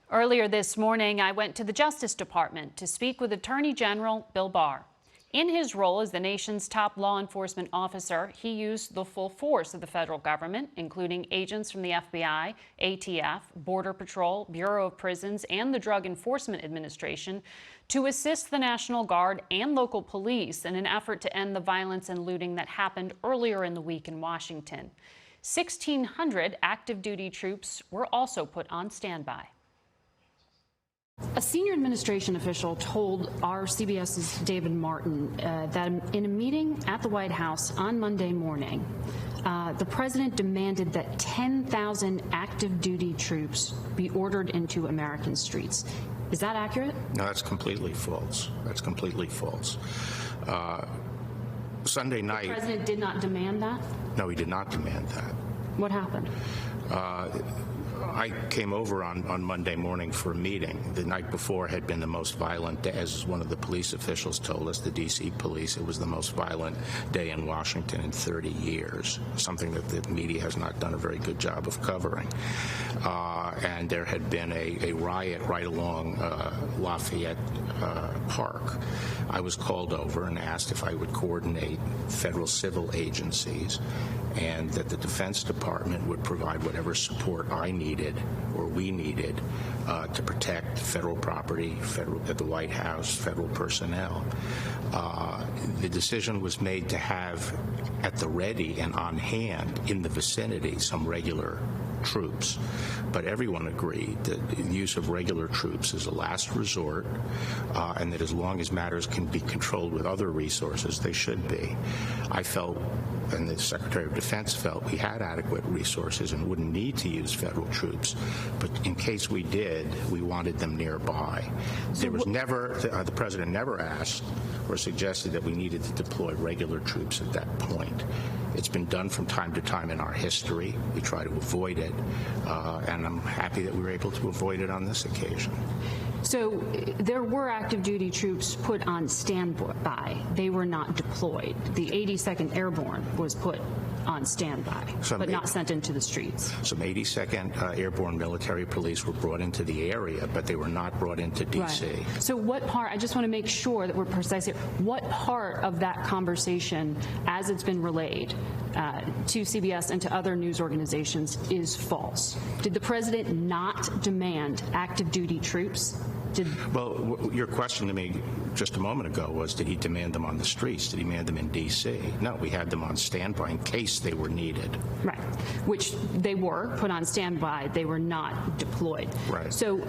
Earlier this morning, I went to the Justice Department to speak with Attorney General Bill Barr. In his role as the nation's top law enforcement officer, he used the full force of the federal government, including agents from the FBI, ATF, Border Patrol, Bureau of Prisons, and the Drug Enforcement Administration, to assist the National Guard and local police in an effort to end the violence and looting that happened earlier in the week in Washington. 1,600 active duty troops were also put on standby. A senior administration official told our CBS's David Martin that in a meeting at the White House on Monday morning, the president demanded that 10,000 active duty troops be ordered into American streets. Is that accurate? No, that's completely false. That's completely false. Sunday night... The president did not demand that? No, he did not demand that. What happened? I came over on Monday morning for a meeting. The night before had been the most violent day, as one of the police officials told us, the D.C. police. It was the most violent day in Washington in 30 years, something that the media has not done a very good job of covering. And there had been a riot right along Lafayette Park. I was called over and asked if I would coordinate federal civil agencies and that the Defense Department would provide whatever support I needed or we needed to protect federal property, at the White House, federal personnel. The decision was made to have at the ready and on hand in the vicinity some regular troops, but everyone agreed that the use of regular troops is a last resort, and that as long as matters can be controlled with other resources, they should be. I felt, and the Secretary of Defense felt, we had adequate resources and wouldn't need to use federal troops, but in case we did, we wanted them nearby. There was never, the President never asked or suggested that we needed to deploy regular troops at that point. It's been done from time to time in our history. We try to avoid it, and I'm happy that we were able to avoid it on this occasion. So there were active duty troops put on standby. They were not deployed. The 82nd Airborne was put on standby, but not sent into the streets. Some 82nd Airborne military police were brought into the area, but they were not brought into D.C. Right. So what part, I just want to make sure that we're precise here, what part of that conversation, as it's been relayed to CBS and to other news organizations, is false? Did the president not demand active duty troops? Well, your question to me just a moment ago was, did he demand them on the streets? Did he demand them in D.C.? No, we had them on standby in case they were needed. Right, which they were put on standby. They were not deployed. Right. So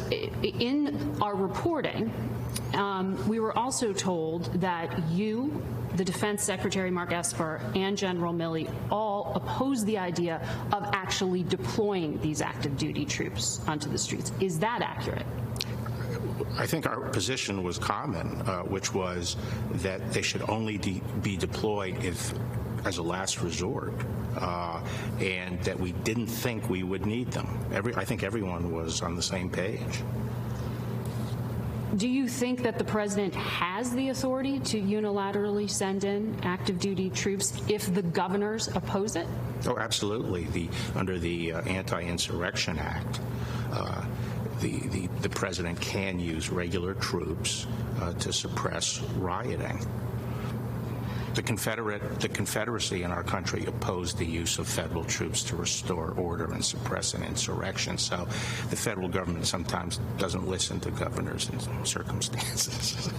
in our reporting, we were also told that you, the Defense Secretary Mark Esper, and General Milley all opposed the idea of actually deploying these active duty troops onto the streets. Is that accurate? I think our position was common, which was that they should only be deployed if as a last resort, and that we didn't think we would need them. I think everyone was on the same page. Do you think that the president has the authority to unilaterally send in active duty troops if the governors oppose it? Oh, absolutely. Under the Anti-Insurrection Act, the president can use regular troops to suppress rioting. The Confederacy in our country opposed the use of federal troops to restore order and suppress an insurrection. So the federal government sometimes doesn't listen to governors in circumstances.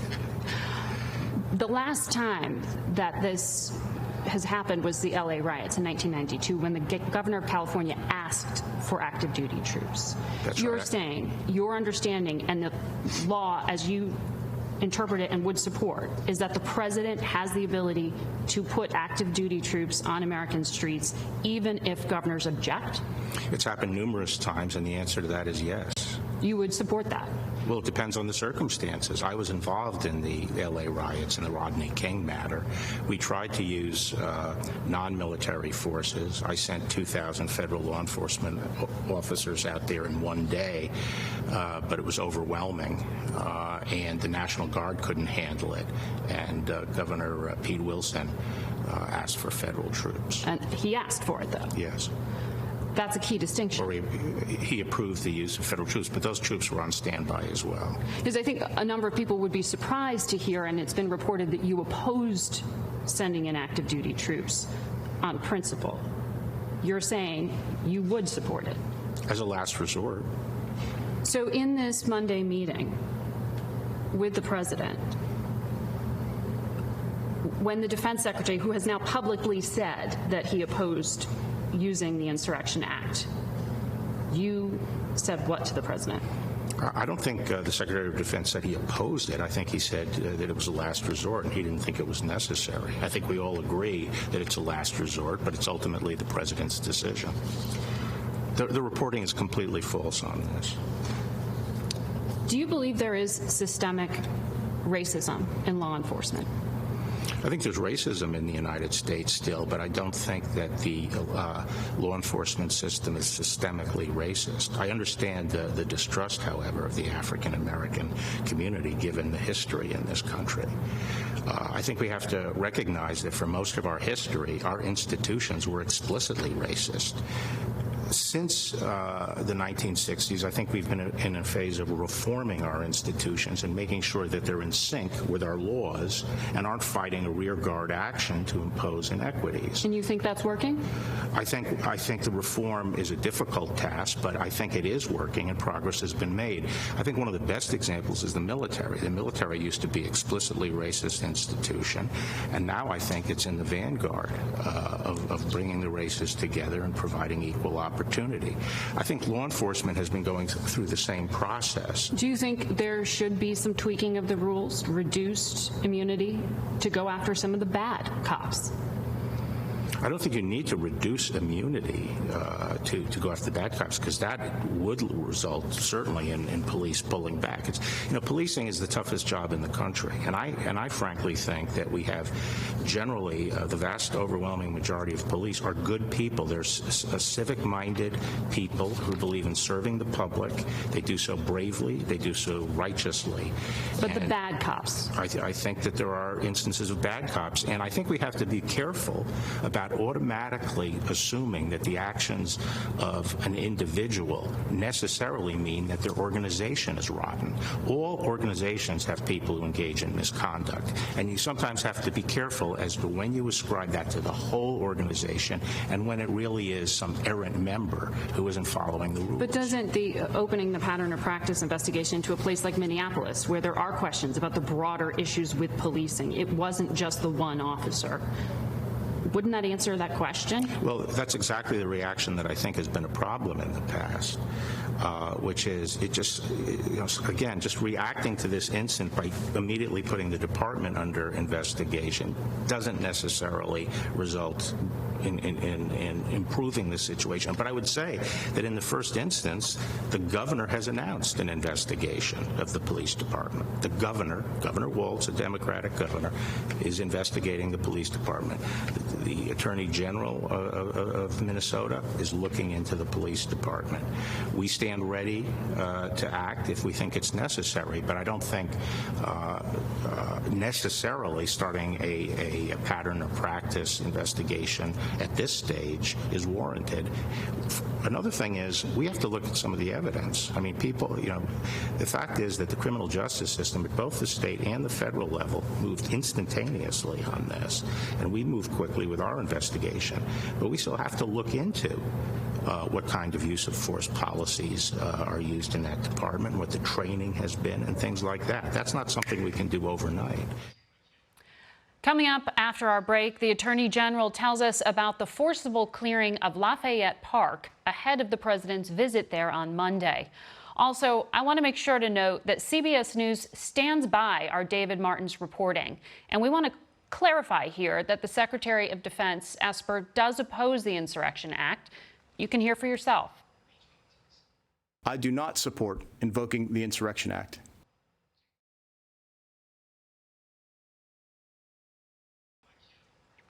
The last time that this has happened was the LA riots in 1992 when the governor of California asked for active duty troops. That's You're right. saying, your understanding and the law as you interpret it and would support is that the president has the ability to put active duty troops on American streets even if governors object? It's happened numerous times, and the answer to that is yes. You would support that? Well, it depends on the circumstances. I was involved in the L.A. riots and the Rodney King matter. We tried to use non-military forces. I sent 2,000 federal law enforcement officers out there in one day, but it was overwhelming, and the National Guard couldn't handle it. And Governor Pete Wilson asked for federal troops. And he asked for it, though? Yes. That's a key distinction. Or he approved the use of federal troops, but those troops were on standby as well. Because I think a number of people would be surprised to hear, and it's been reported that you opposed sending in active duty troops on principle. You're saying you would support it. As a last resort. So in this Monday meeting with the president, when the defense secretary, who has now publicly said that he opposed using the Insurrection Act, you said what to the president? I don't think the Secretary of Defense said he opposed it. I think he said that it was a last resort and he didn't think it was necessary. I think we all agree that it's a last resort, but it's ultimately the president's decision. The reporting is completely false on this. Do you believe there is systemic racism in law enforcement? I think there's racism in the United States still, but I don't think that the law enforcement system is systemically racist. I understand the distrust, however, of the African American community given the history in this country. I think we have to recognize that for most of our history, our institutions were explicitly racist. Since the 1960s, I think we've been in a phase of reforming our institutions and making sure that they're in sync with our laws and aren't fighting a rearguard action to impose inequities. And you think that's working? I think the reform is a difficult task, but I think it is working and progress has been made. I think one of the best examples is the military. The military used to be explicitly racist institution, and now I think it's in the vanguard of bringing the races together and providing equal opportunity. I think law enforcement has been going through the same process. Do you think there should be some tweaking of the rules, reduced immunity to go after some of the bad cops? I don't think you need to reduce immunity to go after the bad cops, because that would result certainly in police pulling back. It's, policing is the toughest job in the country, and I frankly think that we have generally the vast overwhelming majority of police are good people. They're civic-minded people who believe in serving the public. They do so bravely. They do so righteously. But the bad cops? I think that there are instances of bad cops, and I think we have to be careful about automatically assuming that the actions of an individual necessarily mean that their organization is rotten. All organizations have people who engage in misconduct, and you sometimes have to be careful as to when you ascribe that to the whole organization and when it really is some errant member who isn't following the rules. But doesn't the opening the pattern of practice investigation to a place like Minneapolis, where there are questions about the broader issues with policing, it wasn't just the one officer, wouldn't that answer that question? Well, that's exactly the reaction that I think has been a problem in the past, which is it just, again, just reacting to this incident by immediately putting the department under investigation doesn't necessarily result in improving the situation. But I would say that in the first instance, the governor has announced an investigation of the police department. The Governor Walz, a Democratic governor, is investigating the police department. The Attorney General of Minnesota is looking into the police department. We stand ready to act if we think it's necessary, but I don't think necessarily starting a pattern of practice investigation at this stage is warranted. Another thing is we have to look at some of the evidence. I mean, people, the fact is that the criminal justice system at both the state and the federal level moved instantaneously on this, and we moved quickly with our investigation. But we still have to look into what kind of use of force policies are used in that department, what the training has been, and things like that. That's not something we can do overnight. Coming up after our break, the Attorney General tells us about the forcible clearing of Lafayette Park ahead of the president's visit there on Monday. Also, I want to make sure to note that CBS News stands by our David Martin's reporting, and we want to clarify here that the Secretary of Defense, Esper, does oppose the Insurrection Act. You can hear for yourself. I do not support invoking the Insurrection Act.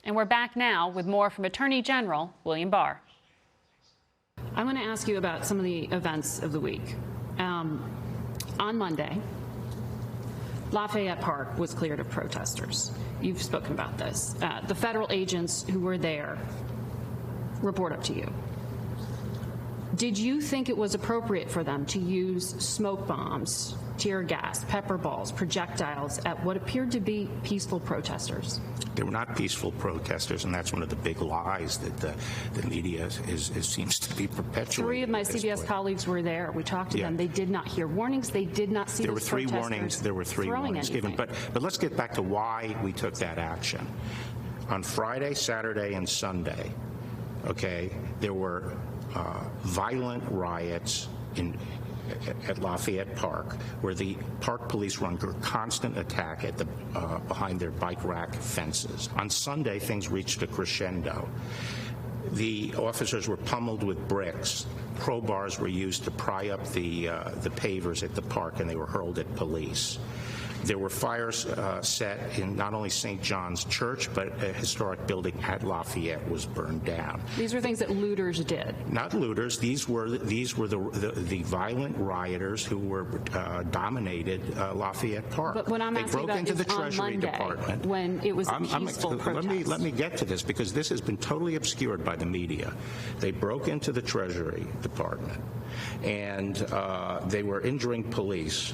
And we're back now with more from Attorney General William Barr. I want to ask you about some of the events of the week. On Monday, Lafayette Park was cleared of protesters. You've spoken about this. The federal agents who were there report up to you. Did you think it was appropriate for them to use smoke bombs, tear gas, pepper balls, projectiles at what appeared to be peaceful protesters? They were not peaceful protesters, and that's one of the big lies that the media seems to be perpetuating. 3 of my CBS colleagues were there. We talked to them. They did not hear warnings. They did not see There were 3 warnings. There were 3 warnings given. But let's get back to why we took that action. On Friday, Saturday, and Sunday, okay, there were violent riots at Lafayette Park, where the park police were under constant attack at behind their bike rack fences. On Sunday, things reached a crescendo. The officers were pummeled with bricks. Crowbars were used to pry up the pavers at the park, and they were hurled at police. There were fires set in not only St. John's Church, but a historic building at Lafayette was burned down. These were things that looters did. Not looters. These were the violent rioters who were dominated Lafayette Park. But what I'm asking about into is the Treasury on Monday, Department when it was a peaceful protest. Let me get to this, because this has been totally obscured by the media. They broke into the Treasury Department, and they were injuring police.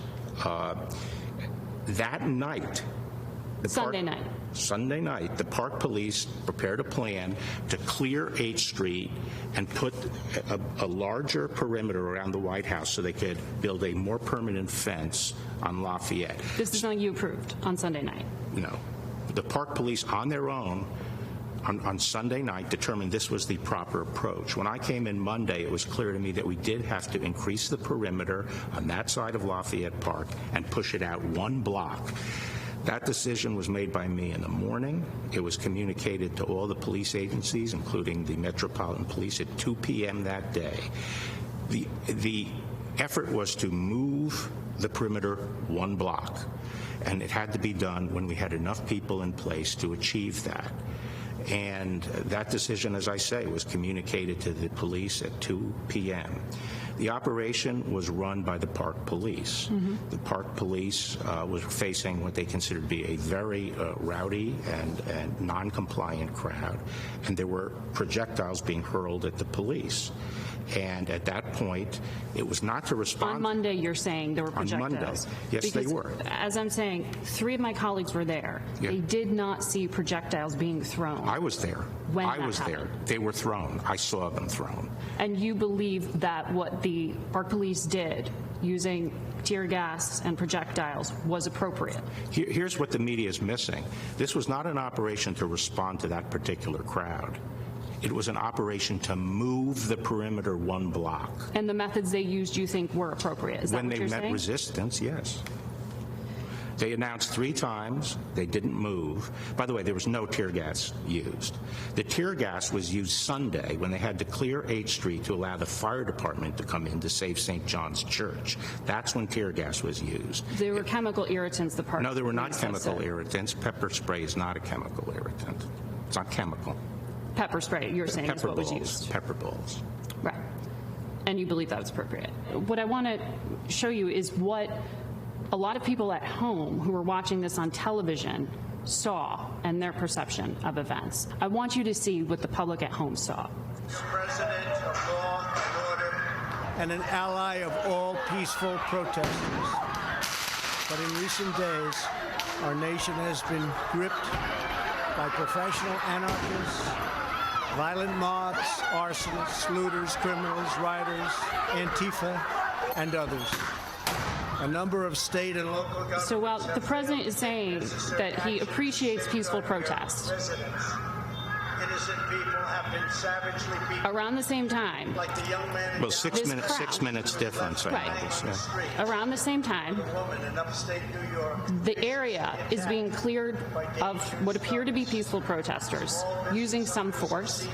That night, Sunday night, the park police prepared a plan to clear 8th Street and put a larger perimeter around the White House so they could build a more permanent fence on Lafayette. This is something you approved on Sunday night? No. The park police, on their own, on Sunday night, determined this was the proper approach. When I came in Monday, it was clear to me that we did have to increase the perimeter on that side of Lafayette Park and push it out 1 block. That decision was made by me in the morning. It was communicated to all the police agencies, including the Metropolitan Police, at 2 p.m. that day. The effort was to move the perimeter 1 block, and it had to be done when we had enough people in place to achieve that. And that decision, as I say, was communicated to the police at 2 p.m. The operation was run by the park police. Mm-hmm. The park police was facing what they considered to be a very rowdy and non-compliant crowd, and there were projectiles being hurled at the police. And at that point, it was not to respond. On Monday, you're saying there were projectiles? On Monday, yes, because, they were. As I'm saying, 3 of my colleagues were there. Yeah. They did not see projectiles being thrown. I was there. When I was happened. there. They were thrown. I saw them thrown. And you believe that what the park police did, using tear gas and projectiles, was appropriate? Here's what the media is missing. This was not an operation to respond to that particular crowd. It was an operation to move the perimeter 1 block. And the methods they used, you think, were appropriate? Is that what you're saying? When they met resistance, yes. They announced 3 times. They didn't move. By the way, there was no tear gas used. The tear gas was used Sunday when they had to clear 8th Street to allow the fire department to come in to save St. John's Church. That's when tear gas was used. There were chemical irritants, the park. No, there were not chemical irritants. Pepper spray is not a chemical irritant. It's not chemical. Pepper spray, you're saying, is what was used. Pepper balls. Right. And you believe that was appropriate. What I want to show you is what a lot of people at home who were watching this on television saw and their perception of events. I want you to see what the public at home saw. President of law and order, and an ally of all peaceful protesters. But in recent days, our nation has been gripped by professional anarchists, violent mobs, arsonists, looters, criminals, rioters, Antifa, and others. A number of state and local governments. So while the president is saying that he appreciates peaceful protests, innocent people have been savagely beaten. Around the same time, like the young man. Well, 6 minutes difference. Right. Around the same time, the area is being cleared of what appear to be peaceful protesters using some force.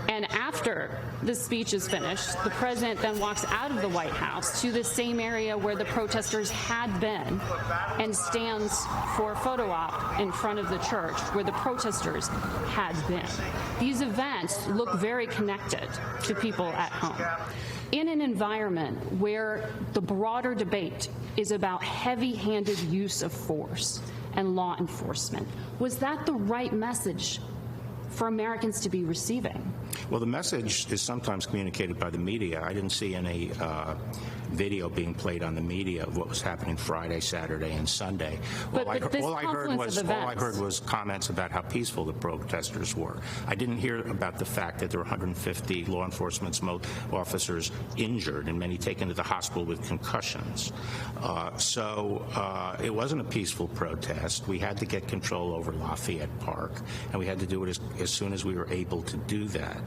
And after the speech is finished, the president then walks out of the White House to the same area where the protesters had been and stands for a photo op in front of the church where the protesters had been. These events look very connected to people at home. In an environment where the broader debate is about heavy-handed use of force and law enforcement, was that the right message for Americans to be receiving? Well, the message is sometimes communicated by the media. I didn't see any video being played on the media of what was happening Friday, Saturday, and Sunday. But this all I confluence of events. heard was comments about how peaceful the protesters were. I didn't hear about the fact that there were 150 law enforcement officers injured and many taken to the hospital with concussions. So it wasn't a peaceful protest. We had to get control over Lafayette Park, and we had to do it as soon as we were able to do that.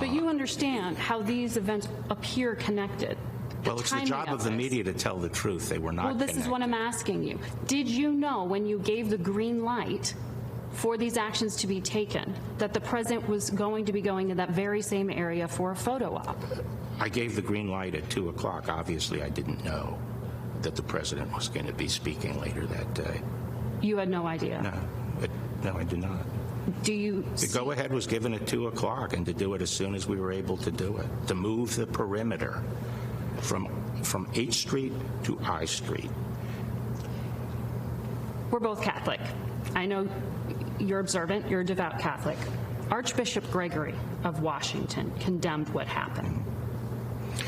But you understand how these events appear connected. Well, it's the job of the media to tell the truth. They were not Well, this is what I'm asking you. Did you know when you gave the green light for these actions to be taken that the president was going to be going to that very same area for a photo op? I gave the green light at 2 o'clock. Obviously, I didn't know that the president was going to be speaking later that day. You had no idea? No, I did not. Do you The go-ahead was given at 2 o'clock, and to do it as soon as we were able to do it, to move the perimeter from 8th Street to I Street. We're both Catholic. I know you're observant, you're a devout Catholic. Archbishop Gregory of Washington condemned what happened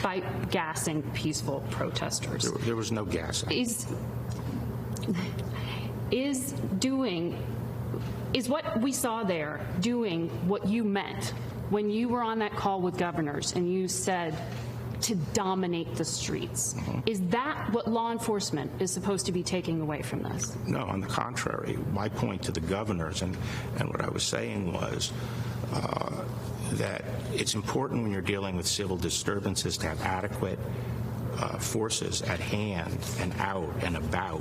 by gassing peaceful protesters. There was no gassing. Is what we saw there doing what you meant when you were on that call with governors and you said to dominate the streets? Is that what law enforcement is supposed to be taking away from this? No, on the contrary. My point to the governors and what I was saying was that it's important when you're dealing with civil disturbances to have adequate forces at hand and out and about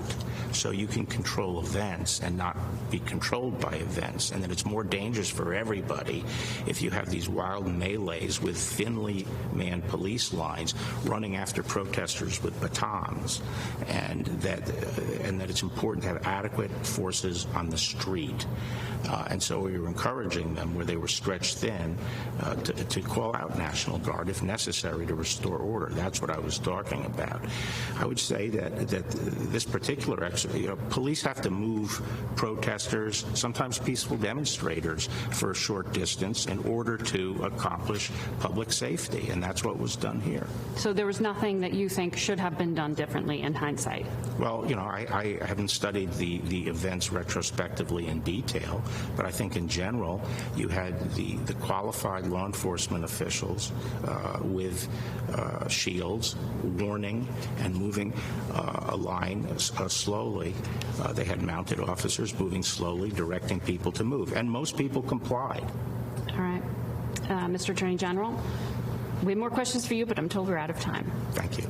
so you can control events and not be controlled by events, and that it's more dangerous for everybody if you have these wild melees with thinly manned police lines running after protesters with batons, and that it's important to have adequate forces on the street. And so we were encouraging them, where they were stretched thin, to call out National Guard if necessary to restore order. That's what I was talking about. I would say that this particular police have to move protesters, sometimes peaceful demonstrators, for a short distance in order to accomplish public safety, and that's what was done here. So there was nothing that you think should have been done differently in hindsight? Well, I haven't studied the events retrospectively in detail, but I think in general you had the qualified law enforcement officials with shields, warning, and moving a line slowly. They had mounted officers moving slowly, directing people to move, and most people complied. All right. Mr. Attorney General, we have more questions for you, but I'm told we're out of time. Thank you.